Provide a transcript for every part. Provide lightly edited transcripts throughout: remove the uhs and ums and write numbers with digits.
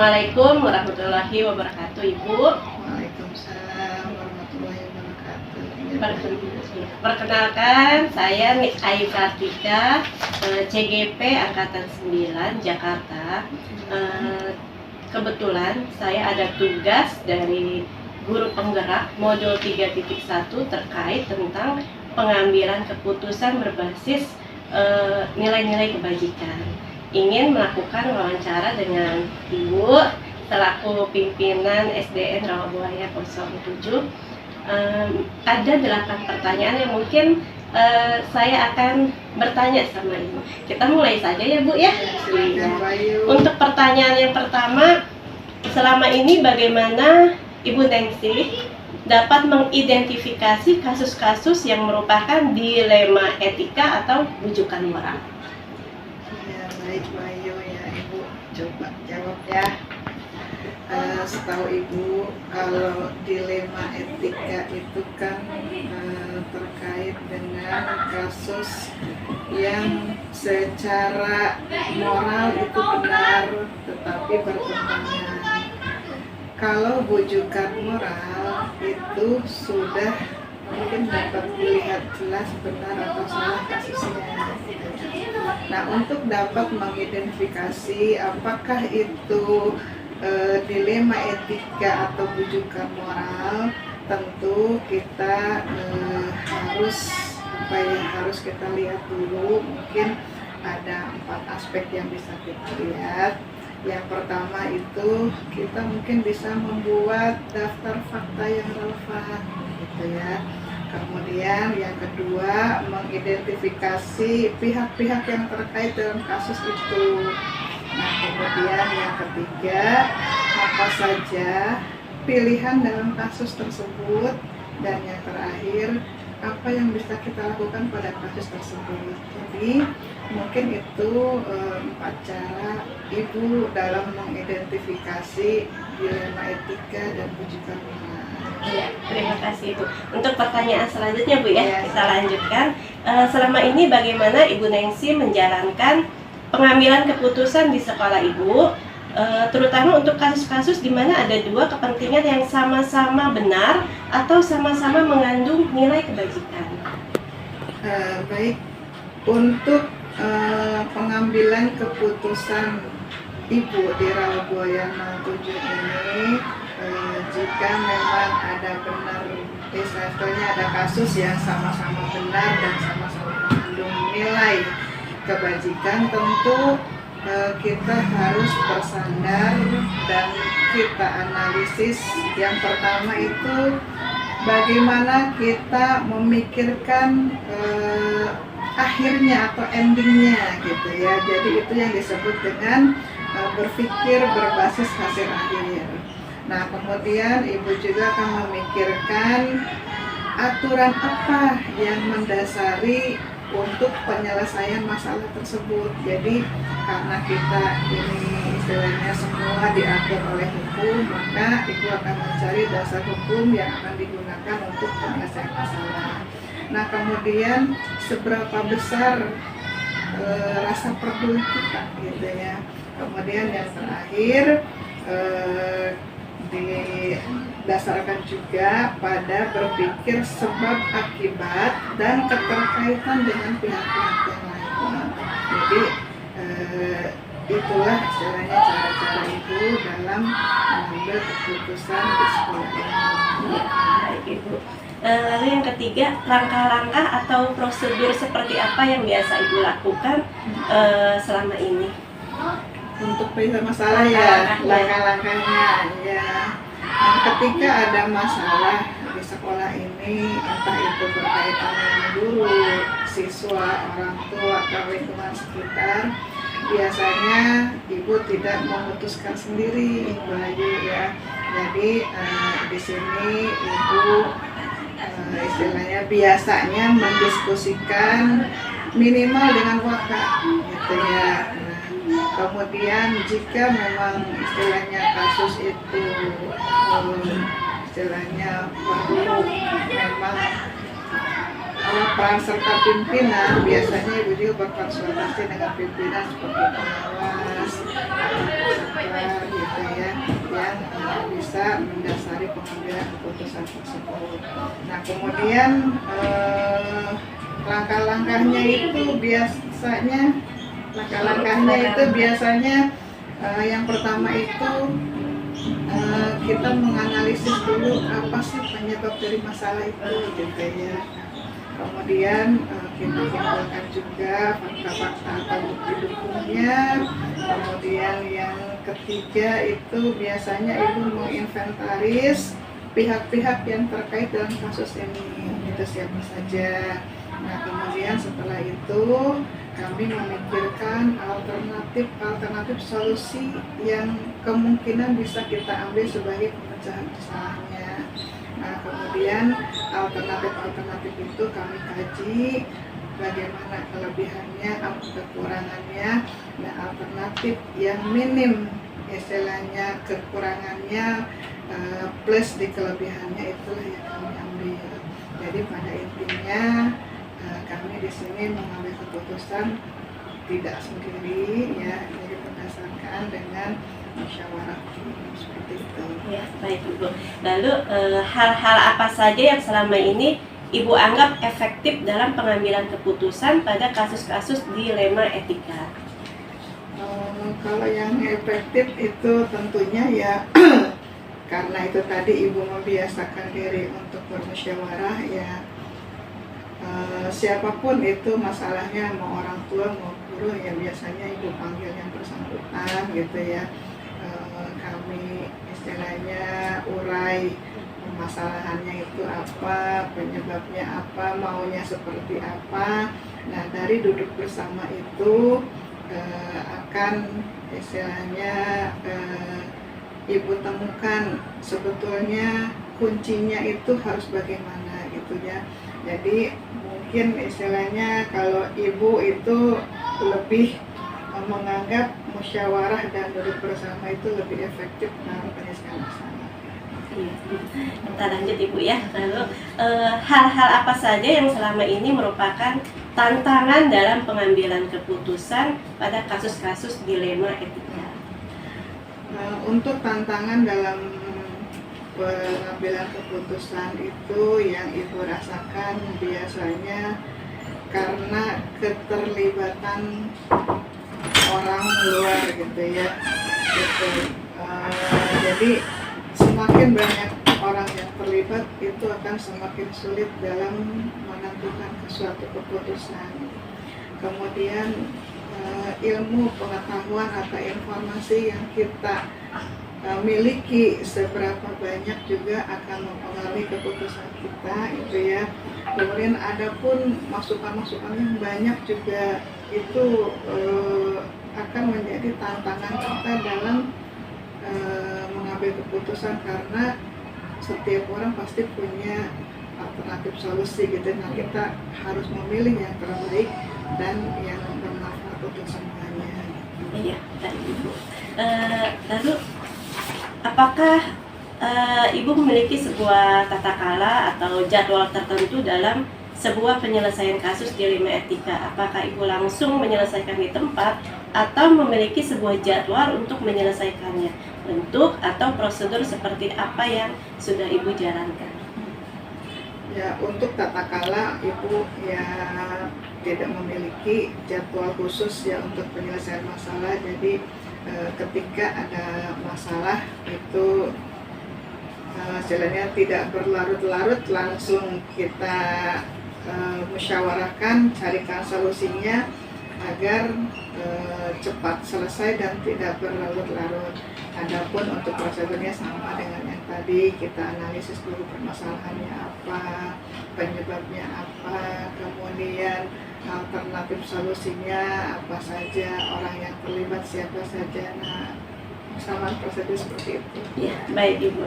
Assalamualaikum warahmatullahi wabarakatuh, Ibu. Waalaikumsalam warahmatullahi wabarakatuh. Perkenalkan, saya Miss Ayu Kartika, CGP Angkatan 9 Jakarta. Kebetulan saya ada tugas dari guru penggerak modul 3.1 terkait tentang pengambilan keputusan berbasis nilai-nilai kebajikan. Ingin melakukan wawancara dengan Ibu selaku pimpinan SDN Rawabuaya 07. Ada 8 pertanyaan yang mungkin saya akan bertanya sama Ibu. Kita mulai saja ya Bu ya. Silakan, Bayu. Untuk pertanyaan yang pertama, selama ini bagaimana Ibu Nengsi dapat mengidentifikasi kasus-kasus yang merupakan dilema etika atau rujukan moral? Ya, baik Bayu ya, Ibu coba jawab ya. Setahu Ibu, kalau dilema etika itu kan terkait dengan kasus yang secara moral itu benar tetapi bertentangan. Kalau rujukan moral itu sudah mungkin dapat dilihat jelas benar atau salah kasusnya. Nah, untuk dapat mengidentifikasi apakah itu dilema etika atau rujukan moral, tentu kita harus kita lihat dulu. Mungkin ada 4 aspek yang bisa kita lihat. Yang pertama itu kita mungkin bisa membuat daftar fakta yang relevan, gitu ya. Kemudian yang kedua, mengidentifikasi pihak-pihak yang terkait dalam kasus itu. Nah, kemudian yang ketiga, apa saja pilihan dalam kasus tersebut. Dan yang terakhir, apa yang bisa kita lakukan pada kasus tersebut. Jadi mungkin itu 4 cara Ibu dalam mengidentifikasi dilema etika dan rujukan moral. Ya, terima kasih Ibu. Untuk pertanyaan selanjutnya Bu ya, Ya. kita lanjutkan. Selama ini bagaimana Ibu Nengsi menjalankan pengambilan keputusan di sekolah Ibu, terutama untuk kasus-kasus di mana ada 2 kepentingan yang sama-sama benar atau sama-sama mengandung nilai kebajikan? Baik, untuk pengambilan keputusan Ibu di Rawabuaya 07 ini, jika memang ada benar, misalnya ada kasus yang sama-sama benar dan sama-sama mengandung nilai kebajikan, tentu kita harus bersandar dan kita analisis. Yang pertama itu bagaimana kita memikirkan akhirnya atau endingnya, gitu ya. Jadi itu yang disebut dengan berpikir berbasis hasil akhir. Nah, kemudian Ibu juga akan memikirkan aturan apa yang mendasari untuk penyelesaian masalah tersebut. Jadi karena kita ini istilahnya semua diatur oleh hukum, maka Ibu akan mencari dasar hukum yang akan digunakan untuk penyelesaian masalah. Nah, kemudian seberapa besar rasa peduli kita, gitu ya. Kemudian yang terakhir didasarkan juga pada berpikir sebab akibat dan keterkaitan dengan pihak-pihak yang lain. Jadi itulah istilahnya cara-cara Ibu dalam mengambil keputusan di sekolah ini. Baik Ibu. Lalu yang ketiga, langkah-langkah atau prosedur seperti apa yang biasa Ibu lakukan selama ini? Untuk perihal masalah ya, langkah-langkahnya ya. Ketika ada masalah di sekolah ini, entah itu berkaitan dengan guru, siswa, orang tua, atau lingkungan sekitar, biasanya Ibu tidak memutuskan sendiri, Bayu ya. Jadi di sini Ibu istilahnya biasanya mendiskusikan minimal dengan wakil, gitu ya. Kemudian jika memang istilahnya kasus itu istilahnya perlu memang peran serta pimpinan, biasanya Ibu juga berkonsultasi dengan pimpinan seperti pengawas, gitu ya. yang bisa mendasari pengambilan keputusan tersebut. Nah, kemudian langkah-langkahnya itu biasanya yang pertama itu kita menganalisis dulu apa sih penyebab dari masalah itu gitu ya. Kemudian kita kumpulkan juga fakta-fakta atau bukti dukungnya. Kemudian yang ketiga itu biasanya ibu menginventaris pihak-pihak yang terkait dalam kasus ini, itu siapa saja. Nah, kemudian setelah itu kami memikirkan alternatif solusi yang kemungkinan bisa kita ambil sebagai pemecahan masalahnya. Nah, kemudian alternatif itu kami kaji bagaimana kelebihannya, apa kekurangannya. Nah, alternatif yang minim istilahnya kekurangannya plus di kelebihannya itulah yang kami ambil. Jadi pada intinya kami di sini mengambil keputusan tidak sendiri ya, jadi berdasarkan dengan musyawarah seperti itu. Ya, baik Ibu. Lalu hal-hal apa saja yang selama ini Ibu anggap efektif dalam pengambilan keputusan pada kasus-kasus dilema etika? Kalau yang efektif itu tentunya ya karena itu tadi Ibu membiasakan diri untuk bermusyawarah ya. Siapapun itu masalahnya, mau orang tua mau guru ya biasanya ibu panggil yang bersangkutan gitu ya. Kami istilahnya urai permasalahannya itu apa, penyebabnya apa, maunya seperti apa. Nah, dari duduk bersama itu akan istilahnya ibu temukan sebetulnya kuncinya itu harus bagaimana gitu ya. Jadi mungkin istilahnya kalau ibu itu lebih menganggap musyawarah dan duduk bersama itu lebih efektif dalam penyelesaian masalah. Kita lanjut Ibu ya. Lalu hal-hal apa saja yang selama ini merupakan tantangan dalam pengambilan keputusan pada kasus-kasus dilema etika? Untuk tantangan dalam pengambilan keputusan itu yang ibu rasakan biasanya karena keterlibatan orang luar gitu ya gitu. Jadi semakin banyak orang yang terlibat itu akan semakin sulit dalam menentukan suatu keputusan. Kemudian ilmu pengetahuan atau informasi yang kita miliki seberapa banyak juga akan mempengaruhi keputusan kita itu ya. Kemudian ada pun masukan-masukan yang banyak juga itu akan menjadi tantangan kita dalam mengambil keputusan karena setiap orang pasti punya alternatif solusi gitu. Nah, kita harus memilih yang terbaik dan yang bermanfaat untuk semuanya. Iya, dan Ibu. Lalu apakah Ibu memiliki sebuah tata cara atau jadwal tertentu dalam sebuah penyelesaian kasus dilema etika? Apakah Ibu langsung menyelesaikan di tempat atau memiliki sebuah jadwal untuk menyelesaikannya? Bentuk atau prosedur seperti apa yang sudah Ibu jalankan? Ya, untuk tata cara Ibu ya tidak memiliki jadwal khusus ya untuk penyelesaian masalah. Jadi ketika ada masalah itu istilahnya tidak berlarut-larut, langsung kita musyawarahkan, carikan solusinya agar cepat selesai dan tidak berlarut-larut. Adapun untuk prosedurnya sama dengan yang tadi, kita analisis dulu permasalahannya apa, penyebabnya apa, kemudian alternatif solusinya apa saja, orang yang terlibat siapa saja. Nah, sama prosedur seperti itu. Ya, baik Ibu.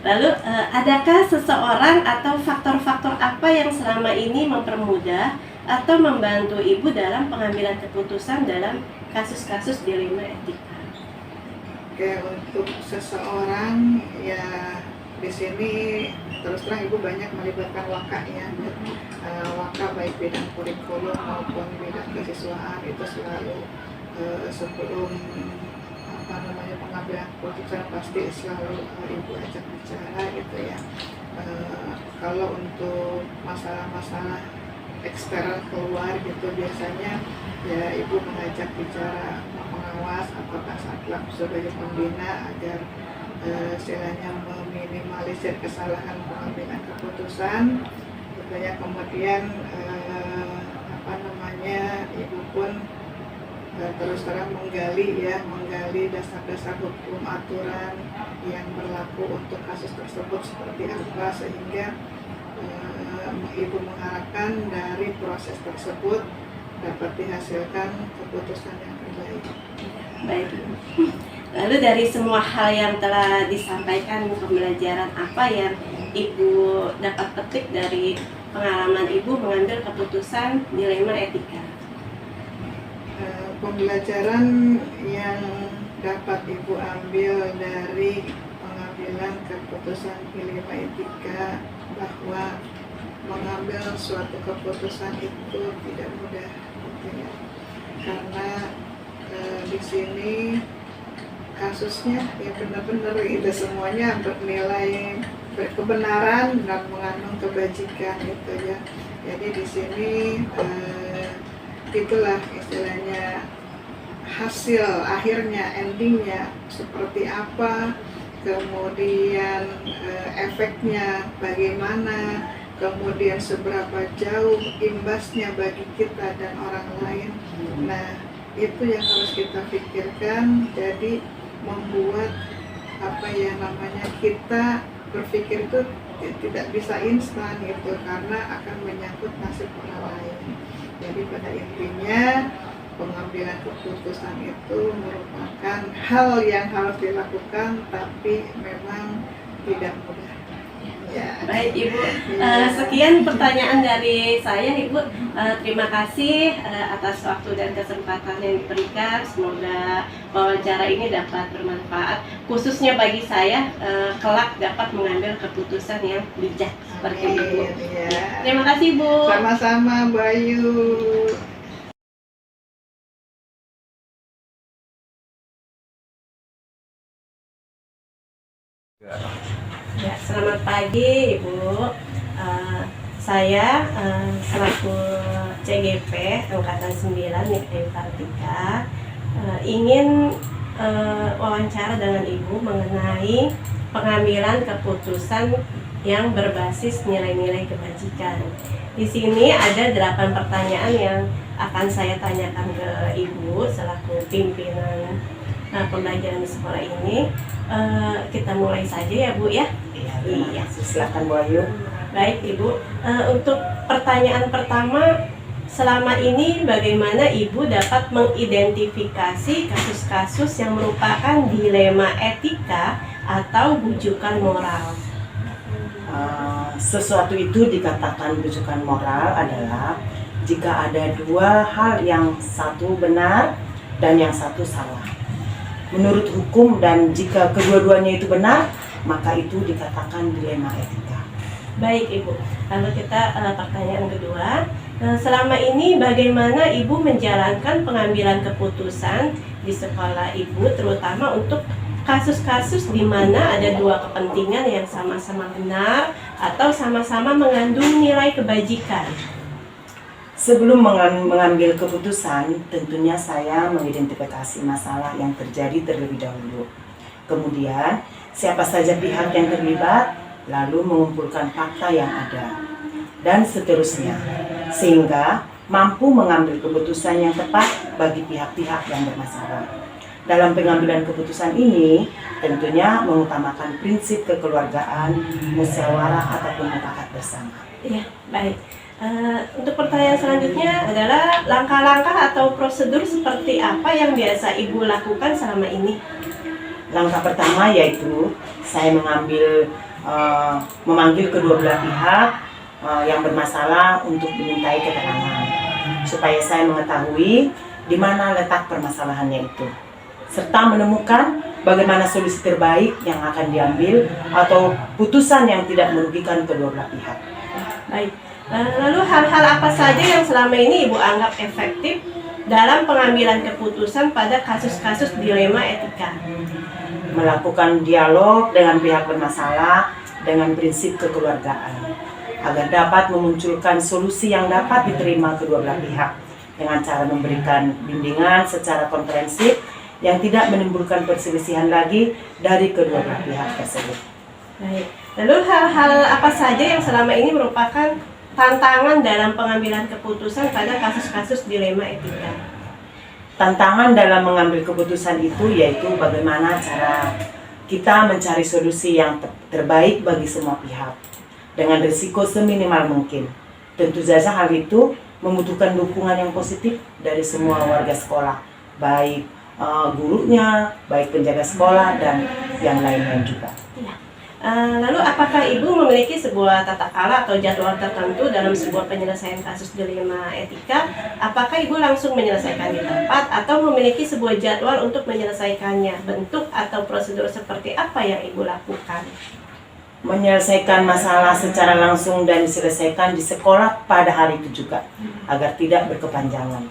Lalu adakah seseorang atau faktor-faktor apa yang selama ini mempermudah atau membantu Ibu dalam pengambilan keputusan dalam kasus-kasus dilema etika? Oke, untuk seseorang ya di sini terus terang Ibu banyak melibatkan waka ya. Waka baik bidang kurikulum maupun bidang kesiswaan itu selalu sebelum pengambilan keputusan pasti selalu ibu ajak bicara gitu ya. Kalau untuk masalah-masalah eksternal keluar gitu biasanya ya ibu mengajak bicara pengawas atau kasatlam sebagai pembina agar istilahnya meminimalisir kesalahan pengambilan keputusan gitu ya. Kemudian ibu pun terus terang menggali dasar-dasar hukum aturan yang berlaku untuk kasus tersebut seperti apa, sehingga ibu mengharapkan dari proses tersebut dapat dihasilkan keputusan yang terbaik. Baik. Lalu dari semua hal yang telah disampaikan, pembelajaran apa yang Ibu dapat petik dari pengalaman Ibu mengambil keputusan dilema etika? Pembelajaran yang dapat Ibu ambil dari pengambilan keputusan dilema etika bahwa mengambil suatu keputusan itu tidak mudah, gitu ya. Karena di sini kasusnya ya benar-benar itu semuanya bernilai kebenaran dan mengandung kebajikan gitu ya. Jadi di sini itulah istilahnya hasil akhirnya, endingnya seperti apa, kemudian efeknya bagaimana, kemudian seberapa jauh imbasnya bagi kita dan orang lain. Nah, itu yang harus kita pikirkan. Jadi membuat kita berpikir itu tidak bisa instan gitu, karena akan menyangkut nasib orang lain. Jadi pada intinya pengambilan keputusan itu merupakan hal yang harus dilakukan, tapi memang tidak mudah. Ya. Baik Ibu, sekian pertanyaan dari saya Ibu. Terima kasih atas waktu dan kesempatan yang diberikan. Semoga wawancara ini dapat bermanfaat, khususnya bagi saya kelak dapat mengambil keputusan yang bijak seperti Ibu. Ya. Terima kasih Ibu. Sama-sama Bayu. Ya, selamat pagi Ibu. Saya selaku CGP Angkatan 9 Nikdem Kartika ingin wawancara dengan Ibu mengenai pengambilan keputusan yang berbasis nilai-nilai kebajikan. Di sini ada 8 pertanyaan yang akan saya tanyakan ke Ibu selaku pimpinan pembelajaran di sekolah ini. Kita mulai saja ya Bu ya. Iya. Silakan Bu Ayu. Baik Ibu, untuk pertanyaan pertama, selama ini bagaimana Ibu dapat mengidentifikasi kasus-kasus yang merupakan dilema etika atau bujukan moral? Sesuatu itu dikatakan bujukan moral adalah jika ada dua hal yang satu benar dan yang satu salah menurut hukum, dan jika kedua-duanya itu benar, maka itu dikatakan dilema etika. Baik Ibu, lalu kita pertanyaan kedua, selama ini bagaimana Ibu menjalankan pengambilan keputusan di sekolah Ibu, terutama untuk kasus-kasus di mana ada dua kepentingan yang sama-sama benar atau sama-sama mengandung nilai kebajikan? Sebelum mengambil keputusan, tentunya saya mengidentifikasi masalah yang terjadi terlebih dahulu. Kemudian, siapa saja pihak yang terlibat, lalu mengumpulkan fakta yang ada, dan seterusnya, sehingga mampu mengambil keputusan yang tepat bagi pihak-pihak yang bermasalah. Dalam pengambilan keputusan ini, tentunya mengutamakan prinsip kekeluargaan, musyawarah ataupun mufakat bersama. Iya, baik. Untuk pertanyaan selanjutnya adalah langkah-langkah atau prosedur seperti apa yang biasa Ibu lakukan selama ini? Langkah pertama yaitu saya memanggil kedua belah pihak yang bermasalah untuk dimintai keterangan, supaya saya mengetahui di mana letak permasalahannya itu, serta menemukan bagaimana solusi terbaik yang akan diambil atau putusan yang tidak merugikan kedua belah pihak. Baik. Lalu hal-hal apa saja yang selama ini Ibu anggap efektif dalam pengambilan keputusan pada kasus-kasus dilema etika. Melakukan dialog dengan pihak bermasalah dengan prinsip kekeluargaan agar dapat memunculkan solusi yang dapat diterima kedua belah pihak dengan cara memberikan bimbingan secara komprehensif yang tidak menimbulkan perselisihan lagi dari kedua belah pihak tersebut. Baik. Lalu hal-hal apa saja yang selama ini merupakan tantangan dalam pengambilan keputusan pada kasus-kasus dilema etika? Tantangan dalam mengambil keputusan itu yaitu bagaimana cara kita mencari solusi yang terbaik bagi semua pihak dengan risiko seminimal mungkin. Tentu saja hal itu membutuhkan dukungan yang positif dari semua warga sekolah, baik gurunya, baik penjaga sekolah, dan yang lain-lain juga. Lalu apakah Ibu memiliki sebuah tata cara atau jadwal tertentu dalam sebuah penyelesaian kasus dilema etika? Apakah Ibu langsung menyelesaikan di tempat atau memiliki sebuah jadwal untuk menyelesaikannya? Bentuk atau prosedur seperti apa yang Ibu lakukan? Menyelesaikan masalah secara langsung dan diselesaikan di sekolah pada hari itu juga, agar tidak berkepanjangan,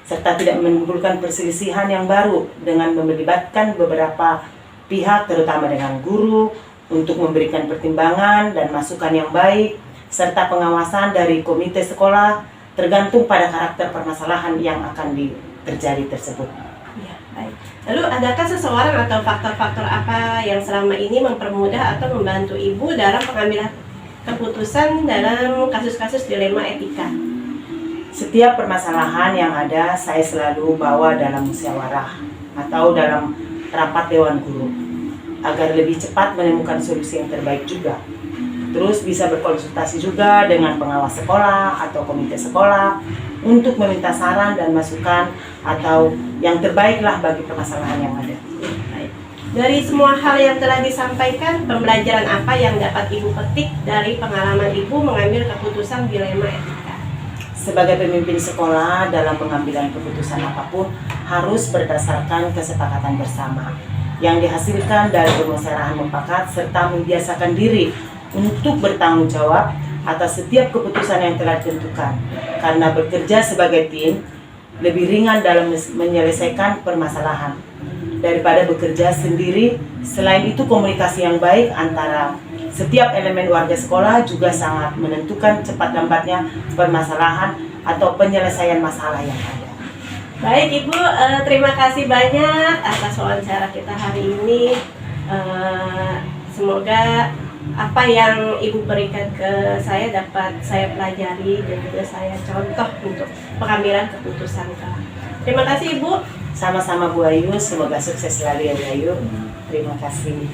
serta tidak menimbulkan perselisihan yang baru dengan melibatkan beberapa pihak, terutama dengan guru, untuk memberikan pertimbangan dan masukan yang baik, serta pengawasan dari komite sekolah tergantung pada karakter permasalahan yang akan terjadi tersebut. Ya, baik. Lalu adakah seseorang atau faktor-faktor apa yang selama ini mempermudah atau membantu Ibu dalam pengambilan keputusan dalam kasus-kasus dilema etika? Setiap permasalahan yang ada saya selalu bawa dalam musyawarah atau dalam rapat dewan guru agar lebih cepat menemukan solusi yang terbaik juga. Terus bisa berkonsultasi juga dengan pengawas sekolah atau komite sekolah untuk meminta saran dan masukan atau yang terbaiklah bagi permasalahan yang ada. Baik. Dari semua hal yang telah disampaikan, pembelajaran apa yang dapat Ibu petik dari pengalaman Ibu mengambil keputusan dilema etika? Sebagai pemimpin sekolah, dalam pengambilan keputusan apapun harus berdasarkan kesepakatan bersama yang dihasilkan dari permusyawaratan mufakat serta membiasakan diri untuk bertanggung jawab atas setiap keputusan yang telah ditentukan, karena bekerja sebagai tim lebih ringan dalam menyelesaikan permasalahan daripada bekerja sendiri. Selain itu, komunikasi yang baik antara setiap elemen warga sekolah juga sangat menentukan cepat lambatnya permasalahan atau penyelesaian masalah yang ada. Baik Ibu, terima kasih banyak atas wawancara kita hari ini. Semoga apa yang Ibu berikan ke saya dapat saya pelajari dan juga saya contoh untuk pengambilan keputusan kelak. Terima kasih Ibu. Sama-sama Bu Ayu, semoga sukses selalu ya Bu Ayu. Terima kasih.